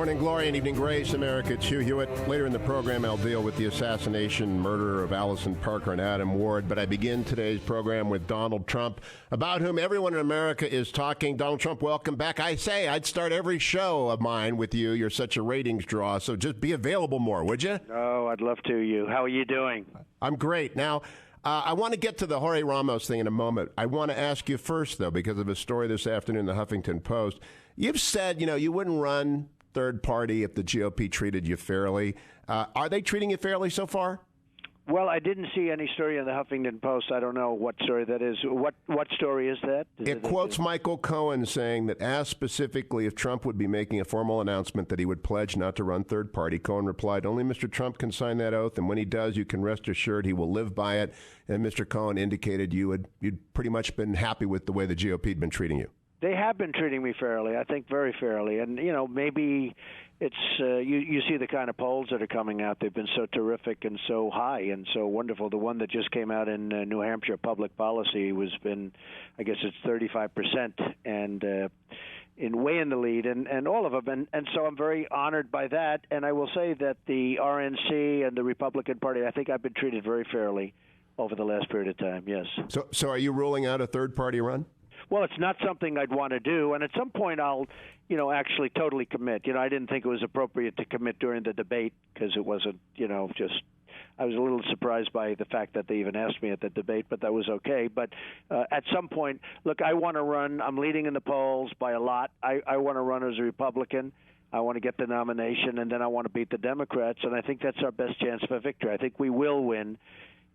Morning glory and evening grace, America. It's Hugh Hewitt. Later in the program, I'll deal with the assassination, murder of Allison Parker and Adam Ward. But I begin today's program with Donald Trump, about whom everyone in America is talking. Donald Trump, welcome back. I say I'd start every show of mine with you. You're such a ratings draw, so just be available more, would you? Oh, I'd love to, Hugh. How are you doing? I'm great. Now, I want to get to the Jorge Ramos thing in a moment. I want to ask you first, though, because of a story this afternoon in the Huffington Post. You've said, you wouldn't run third party if the GOP treated you fairly. Are they treating you fairly so far? Well, I didn't see any story in the Huffington Post. I don't know what story that is. What story is that? It quotes Michael Cohen saying that, asked specifically if Trump would be making a formal announcement that he would pledge not to run third party, Cohen replied, "Only Mr. Trump can sign that oath, and when he does, you can rest assured he will live by it." And Mr. Cohen indicated you'd pretty much been happy with the way the GOP had been treating you. They have been treating me fairly, I think very fairly. And, maybe it's you see the kind of polls that are coming out. They've been so terrific and so high and so wonderful. The one that just came out in New Hampshire, Public Policy, I guess it's 35%, and way in the lead, and all of them. And so I'm very honored by that. And I will say that the RNC and the Republican Party, I think I've been treated very fairly over the last period of time, yes. So are you ruling out a third party run? Well, it's not something I'd want to do, and at some point I'll, actually totally commit. I didn't think it was appropriate to commit during the debate because it wasn't, I was a little surprised by the fact that they even asked me at the debate, but that was okay. But at some point, look, I want to run. I'm leading in the polls by a lot. I want to run as a Republican. I want to get the nomination, and then I want to beat the Democrats, and I think that's our best chance for victory. I think we will win.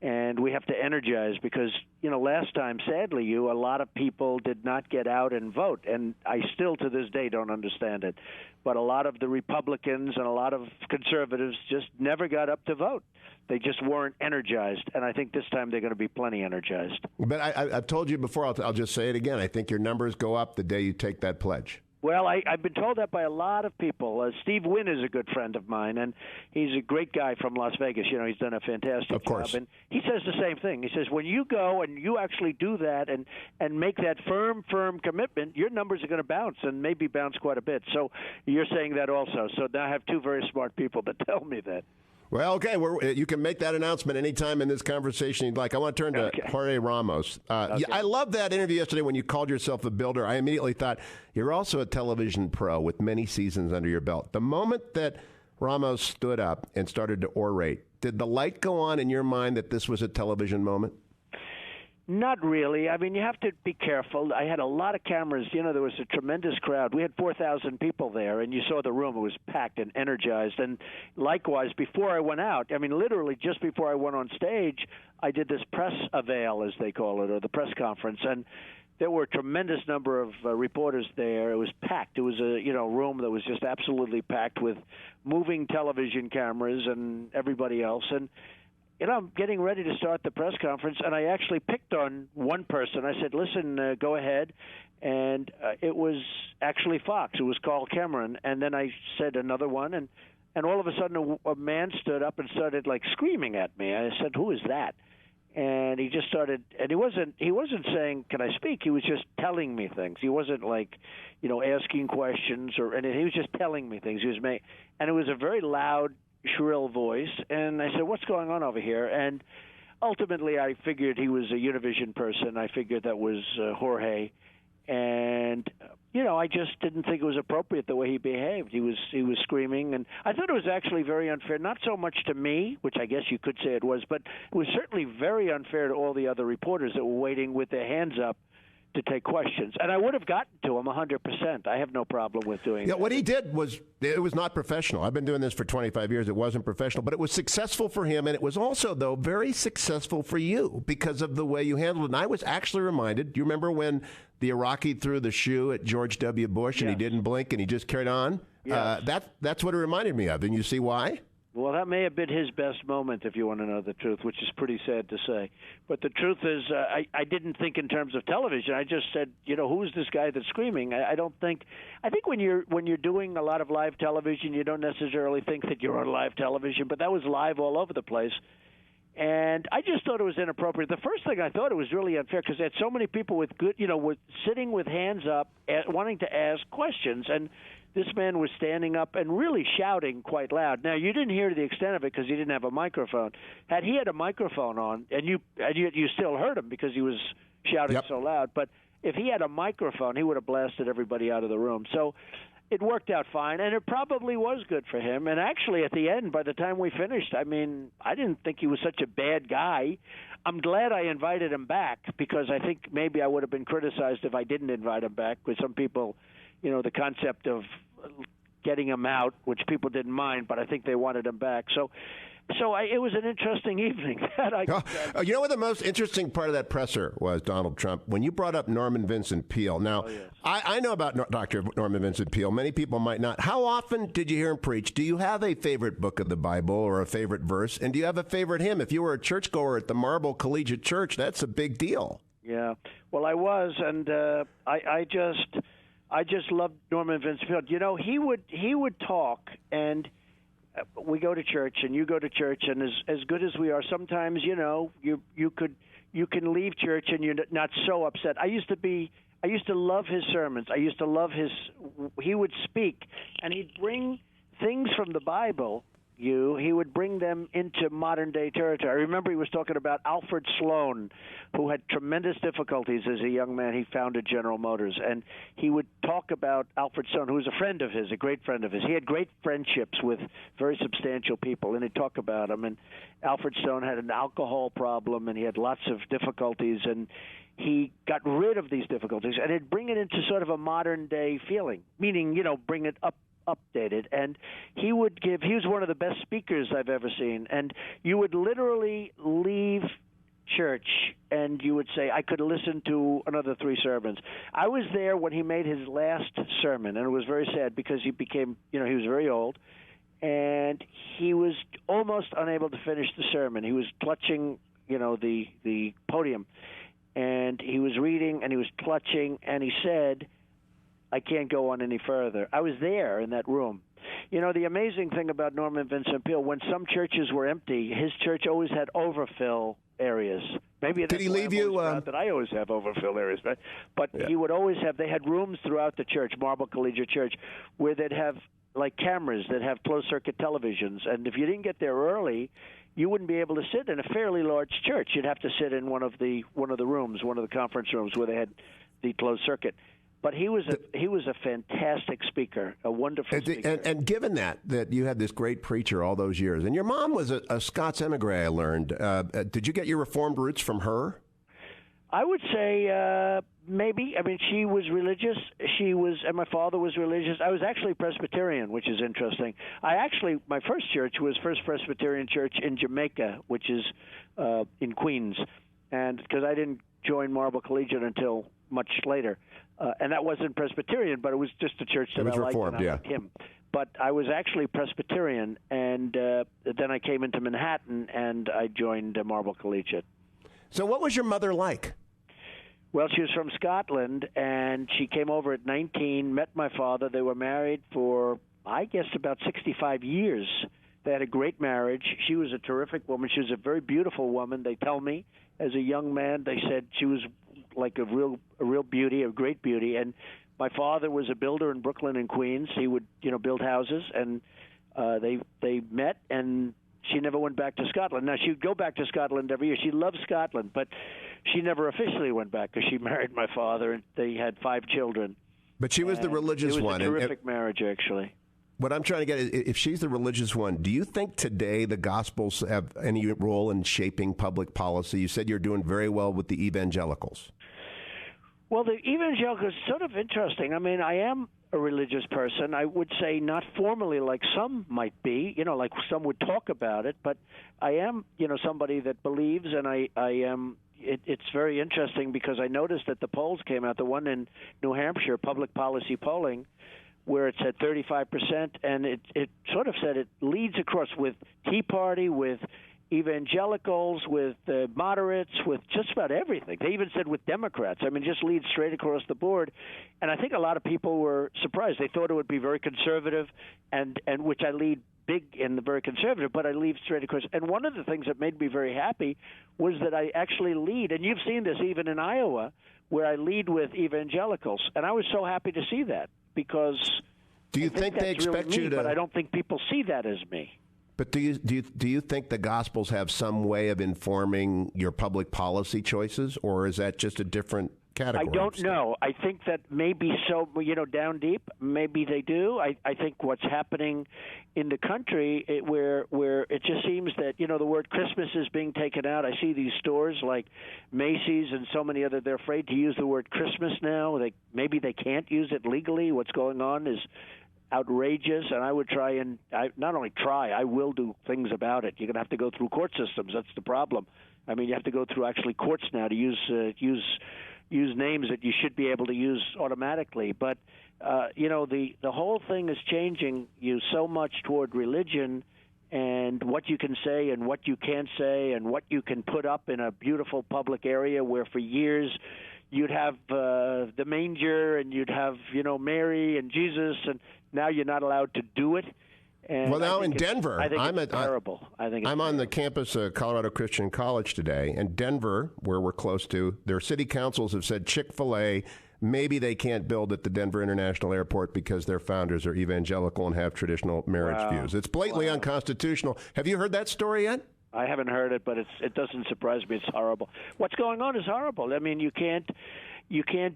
And we have to energize because, last time, sadly, a lot of people did not get out and vote. And I still, to this day, don't understand it. But a lot of the Republicans and a lot of conservatives just never got up to vote. They just weren't energized. And I think this time they're going to be plenty energized. But I've told you before, I'll just say it again. I think your numbers go up the day you take that pledge. Well, I've been told that by a lot of people. Steve Wynn is a good friend of mine, and he's a great guy from Las Vegas. He's done a fantastic job. And he says the same thing. He says, when you go and you actually do that and make that firm commitment, your numbers are going to bounce and maybe bounce quite a bit. So you're saying that also. So now I have two very smart people that tell me that. Well, okay, you can make that announcement anytime in this conversation you'd like. I want to turn to Jorge Ramos. Okay. I love that interview yesterday when you called yourself a builder. I immediately thought, you're also a television pro with many seasons under your belt. The moment that Ramos stood up and started to orate, did the light go on in your mind that this was a television moment? Not really. I mean, you have to be careful. I had a lot of cameras. There was a tremendous crowd. We had 4,000 people there, and you saw the room. It was packed and energized. And likewise, before I went out, literally just before I went on stage, I did this press avail, as they call it, or the press conference. And there were a tremendous number of reporters there. It was packed. It was a room that was just absolutely packed with moving television cameras and everybody else. And I'm getting ready to start the press conference, and I actually picked on one person. I said, listen, go ahead. And it was actually Fox. It was Carl Cameron. And then I said another one, and all of a sudden a man stood up and started, screaming at me. I said, who is that? And he just started, and he wasn't saying, can I speak? He was just telling me things. He wasn't asking questions or anything. He was just telling me things. And it was a very loud, shrill voice, and I said, what's going on over here? And ultimately I figured he was a Univision person. I figured that was Jorge, and I just didn't think it was appropriate the way he behaved. He was screaming, and I thought it was actually very unfair, not so much to me, which I guess you could say it was, but it was certainly very unfair to all the other reporters that were waiting with their hands up to take questions. And I would have gotten to him 100%. I have no problem with doing that. What he did was not professional. I've been doing this for 25 years. It wasn't professional, but it was successful for him. And it was also, though, very successful for you because of the way you handled it. And I was actually reminded, do you remember when the Iraqi threw the shoe at George W. Bush and he didn't blink and he just carried on? Yes. That's what it reminded me of. And you see why? Well, that may have been his best moment, if you want to know the truth, which is pretty sad to say. But the truth is, I didn't think in terms of television. I just said, who's this guy that's screaming? I think when you're doing a lot of live television, you don't necessarily think that you're on live television, but that was live all over the place. And I just thought it was inappropriate. The first thing I thought, it was really unfair because they had so many people with good, with sitting with hands up, wanting to ask questions, and this man was standing up and really shouting quite loud. Now, you didn't hear the extent of it because he didn't have a microphone. Had he had a microphone on, and you still heard him because he was shouting so loud, but if he had a microphone, he would have blasted everybody out of the room. So it worked out fine, and it probably was good for him. And actually, at the end, by the time we finished, I mean, I didn't think he was such a bad guy. I'm glad I invited him back because I think maybe I would have been criticized if I didn't invite him back. With some people, the concept of getting him out, which people didn't mind, but I think they wanted him back. So it was an interesting evening. You know what the most interesting part of that presser was, Donald Trump, when you brought up Norman Vincent Peale. Now, yes. I know about Dr. Norman Vincent Peale. Many people might not. How often did you hear him preach? Do you have a favorite book of the Bible or a favorite verse? And do you have a favorite hymn? If you were a churchgoer at the Marble Collegiate Church, that's a big deal. Yeah. Well, I was, and I just loved Norman Vincent Peale. He would talk, and we go to church, and you go to church, and as good as we are, sometimes you can leave church and you're not so upset. I used to love his sermons. I used to love he would speak, and he'd bring things from the Bible. He would bring them into modern day territory. I remember he was talking about Alfred Sloan, who had tremendous difficulties as a young man. He founded General Motors, and he would talk about Alfred Sloan, who was a friend of his, a great friend of his. He had great friendships with very substantial people, and he'd talk about them. And Alfred Sloan had an alcohol problem, and he had lots of difficulties, and he got rid of these difficulties, and he'd bring it into sort of a modern day feeling, meaning, bring it updated. And he was one of the best speakers I've ever seen. And you would literally leave church and you would say, I could listen to another 3 sermons. I was there when he made his last sermon, and it was very sad because he became, he was very old, and he was almost unable to finish the sermon. He was clutching, the podium, and he was reading and he was clutching, and he said, I can't go on any further. I was there in that room. The amazing thing about Norman Vincent Peale, when some churches were empty, his church always had overfill areas. Maybe did he leave you? That I always have overfill areas, right? But he would always have. They had rooms throughout the church, Marble Collegiate Church, where they'd have like cameras that have closed circuit televisions, and if you didn't get there early, you wouldn't be able to sit in a fairly large church. You'd have to sit in one of the rooms, one of the conference rooms where they had the closed circuit. But he was a fantastic speaker, a wonderful speaker. And given that you had this great preacher all those years, and your mom was a Scots emigre, I learned. Did you get your Reformed roots from her? I would say maybe. I mean, she was religious. And my father was religious. I was actually Presbyterian, which is interesting. My first church was First Presbyterian Church in Jamaica, which is in Queens, and because I didn't join Marble Collegiate until much later. And that wasn't Presbyterian, but it was just a church that I liked, Reformed, and I liked him. But I was actually Presbyterian, and then I came into Manhattan, and I joined Marble Collegiate. So what was your mother like? Well, she was from Scotland, and she came over at 19, met my father. They were married for, I guess, about 65 years. They had a great marriage. She was a terrific woman. She was a very beautiful woman. They tell me, as a young man, they said she was like a real beauty, a great beauty. And my father was a builder in Brooklyn and Queens. He would, build houses, and they met, and she never went back to Scotland. Now, she'd go back to Scotland every year. She loved Scotland, but she never officially went back because she married my father, and they had 5 children. But she was the religious one. It was a terrific marriage, actually. What I'm trying to get is, if she's the religious one, do you think today the Gospels have any role in shaping public policy? You said you're doing very well with the evangelicals. Well, the evangelicals is sort of interesting. I mean, I am a religious person. I would say not formally like some might be, like some would talk about it, but I am, somebody that believes, and I am. It's very interesting because I noticed that the polls came out, the one in New Hampshire, public policy polling, where it said 35%, and it sort of said it leads across with Tea Party, with evangelicals, with moderates, with just about everything. They even said with Democrats. I mean, just leads straight across the board. And I think a lot of people were surprised. They thought it would be very conservative, and which I lead big in the very conservative, but I lead straight across. And one of the things that made me very happy was that I actually lead, and you've seen this even in Iowa, where I lead with evangelicals. And I was so happy to see that because Do you think they expect really you to? But I don't think people see that as me. But do you think the Gospels have some way of informing your public policy choices, or is that just a different category? I don't know. I think that maybe so, down deep, maybe they do. I think what's happening in the country where it just seems that, the word Christmas is being taken out. I see these stores like Macy's and so many other, they're afraid to use the word Christmas now. Maybe they can't use it legally. What's going on is outrageous, and I would I will do things about it. You're going to have to go through court systems. That's the problem. I mean, you have to go through actually courts now to use names that you should be able to use automatically. But the whole thing is changing you so much toward religion and what you can say and what you can't say and what you can put up in a beautiful public area where for years you'd have the manger and you'd have Mary and Jesus, and now you're not allowed to do it. And well, now in Denver, I think it's terrible. I'm on the campus of Colorado Christian College today, and Denver, where we're close to, their city councils have said Chick-fil-A, maybe they can't build at the Denver International Airport because their founders are evangelical and have traditional marriage views. It's blatantly unconstitutional. Have you heard that story yet? I haven't heard it, but it doesn't surprise me. It's horrible. What's going on is horrible. I mean, you can't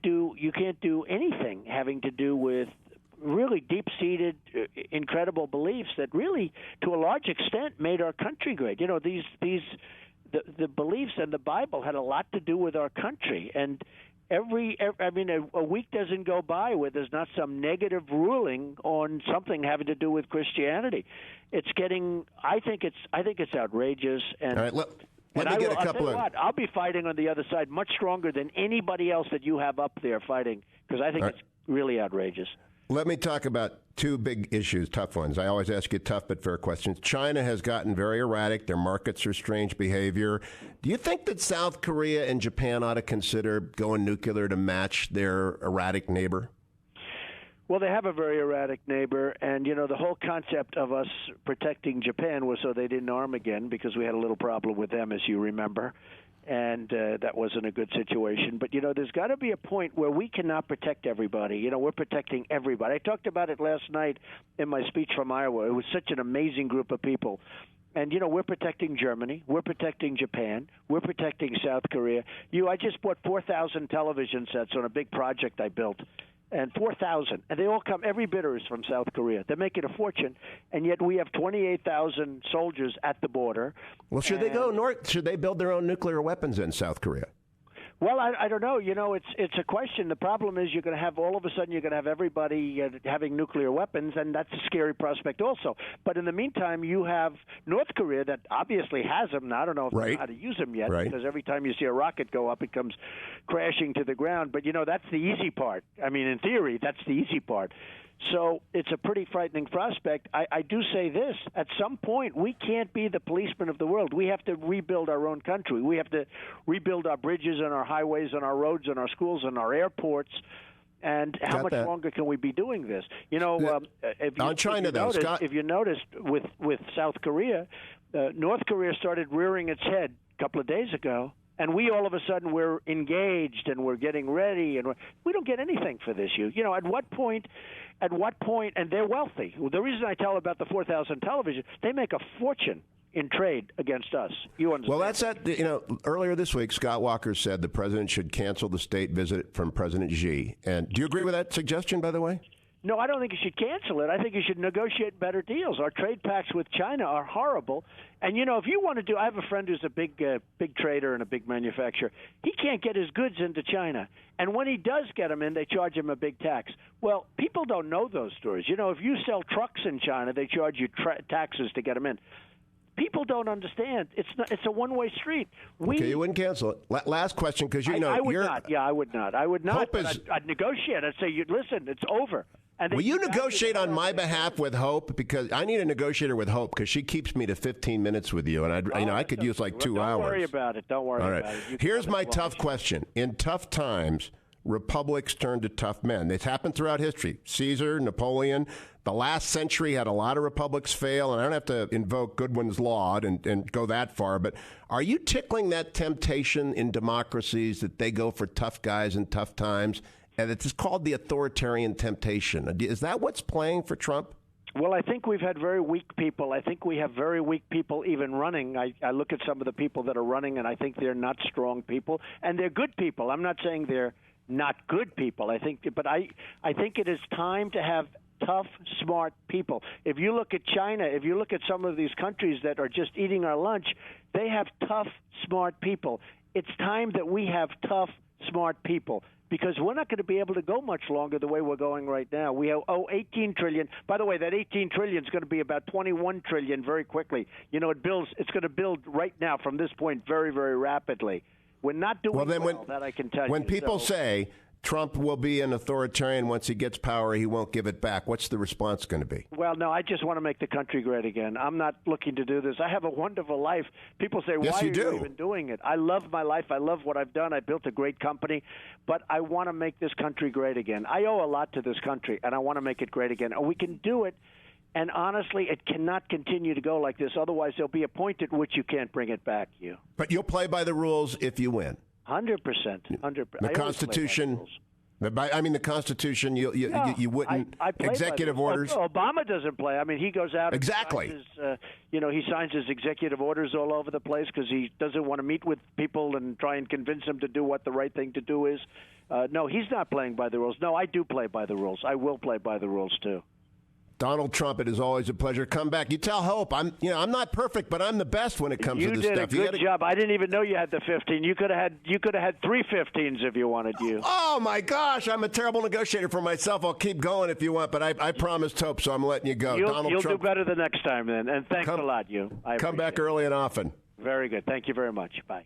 do anything having to do with really deep-seated, incredible beliefs that really, to a large extent, made our country great. The beliefs and the Bible had a lot to do with our country, and a week doesn't go by where there's not some negative ruling on something having to do with Christianity. It's getting. I think it's outrageous. And all right, let me get a couple of. I'll be fighting on the other side much stronger than anybody else that you have up there fighting, because I think it's really outrageous. Let me talk about two big issues, tough ones. I always ask you tough but fair questions. China has gotten very erratic. Their markets are strange behavior. Do you think that South Korea and Japan ought to consider going nuclear to match their erratic neighbor? Well, they have a very erratic neighbor, and, the whole concept of us protecting Japan was so they didn't arm again, because we had a little problem with them, as you remember. And that wasn't a good situation. But, there's got to be a point where we cannot protect everybody. We're protecting everybody. I talked about it last night in my speech from Iowa. It was such an amazing group of people. And, we're protecting Germany. We're protecting Japan. We're protecting South Korea. I just bought 4,000 television sets on a big project I built. And 4,000, and they all come. Every bidder is from South Korea. They're making a fortune, and yet we have 28,000 soldiers at the border. Well, should they go north? Should they build their own nuclear weapons in South Korea? Well, I don't know. It's a question. The problem is you're going to have all of a sudden you're going to have everybody having nuclear weapons, and that's a scary prospect also. But in the meantime, you have North Korea that obviously has them. Now, I don't know if they know how to use them yet, because every time you see a rocket go up, it comes crashing to the ground. But, that's the easy part. I mean, in theory, that's the easy part. So it's a pretty frightening prospect. I do say this. At some point, we can't be the policeman of the world. We have to rebuild our own country. We have to rebuild our bridges and our highways and our roads and our schools and our airports. And how much longer can we be doing this? If you noticed with South Korea, North Korea started rearing its head a couple of days ago. And we all of a sudden we're engaged and we're getting ready, and we don't get anything for this. At what point, and they're wealthy. The reason I tell about the 4,000 television, they make a fortune in trade against us. You understand? Well, that's earlier this week, Scott Walker said the president should cancel the state visit from President Xi. And do you agree with that suggestion, by the way? No, I don't think you should cancel it. I think you should negotiate better deals. Our trade pacts with China are horrible. And, if you want to do – I have a friend who's a big trader and a big manufacturer. He can't get his goods into China. And when he does get them in, they charge him a big tax. Well, people don't know those stories. If you sell trucks in China, they charge you taxes to get them in. People don't understand. It's a one-way street. Okay, you wouldn't cancel it. Last question, because I would not. Yeah, I would not. I would not. I'd negotiate. I'd say, listen, it's over. Will you negotiate on my behalf with Hope? Because I need a negotiator with Hope, because she keeps me to 15 minutes with you, and I could use like 2 hours. Don't worry about it. Don't worry about it. Here's my tough question. In tough times, republics turn to tough men. It's happened throughout history. Caesar, Napoleon. The last century had a lot of republics fail, and I don't have to invoke Goodwin's Law and go that far, but are you tickling that temptation in democracies that they go for tough guys in tough times? and it's called the authoritarian temptation. Is that what's playing for Trump? Well, I think we've had very weak people. I think we have very weak people even running. I look at some of the people that are running, and I think they're not strong people, and they're good people. I'm not saying they're not good people. I think it is time to have tough, smart people. If you look at China, if you look at some of these countries that are just eating our lunch, they have tough, smart people. It's time that we have tough, smart people, because we're not going to be able to go much longer the way we're going right now. We owe $18 trillion. By the way, that $18 trillion is going to be about $21 trillion very quickly. It's going to build right now from this point very, very rapidly. We're not doing that I can tell you. When people say Trump will be an authoritarian once he gets power, he won't give it back, what's the response going to be? Well, no, I just want to make the country great again. I'm not looking to do this. I have a wonderful life. People say, why are you even doing it? I love my life. I love what I've done. I built a great company, but I want to make this country great again. I owe a lot to this country, and I want to make it great again. And we can do it, and honestly, it cannot continue to go like this. Otherwise, there'll be a point at which you can't bring it back. But you'll play by the rules if you win. 100%. 100%. The Constitution. The Constitution. You wouldn't. Executive orders. Obama doesn't play. I mean, he goes out. Exactly. He signs his executive orders all over the place because he doesn't want to meet with people and try and convince them to do what the right thing to do is. No, he's not playing by the rules. No, I do play by the rules. I will play by the rules too. Donald Trump, it is always a pleasure. Come back. You tell Hope I'm not perfect, but I'm the best when it comes to this stuff. You did a good job. I didn't even know you had the 15. You could have had 3 15s if you wanted. Oh my gosh, I'm a terrible negotiator for myself. I'll keep going if you want, but I promised Hope, so I'm letting you go. You'll do better the next time then. And thanks a lot, I come back early and often. Very good. Thank you very much. Bye.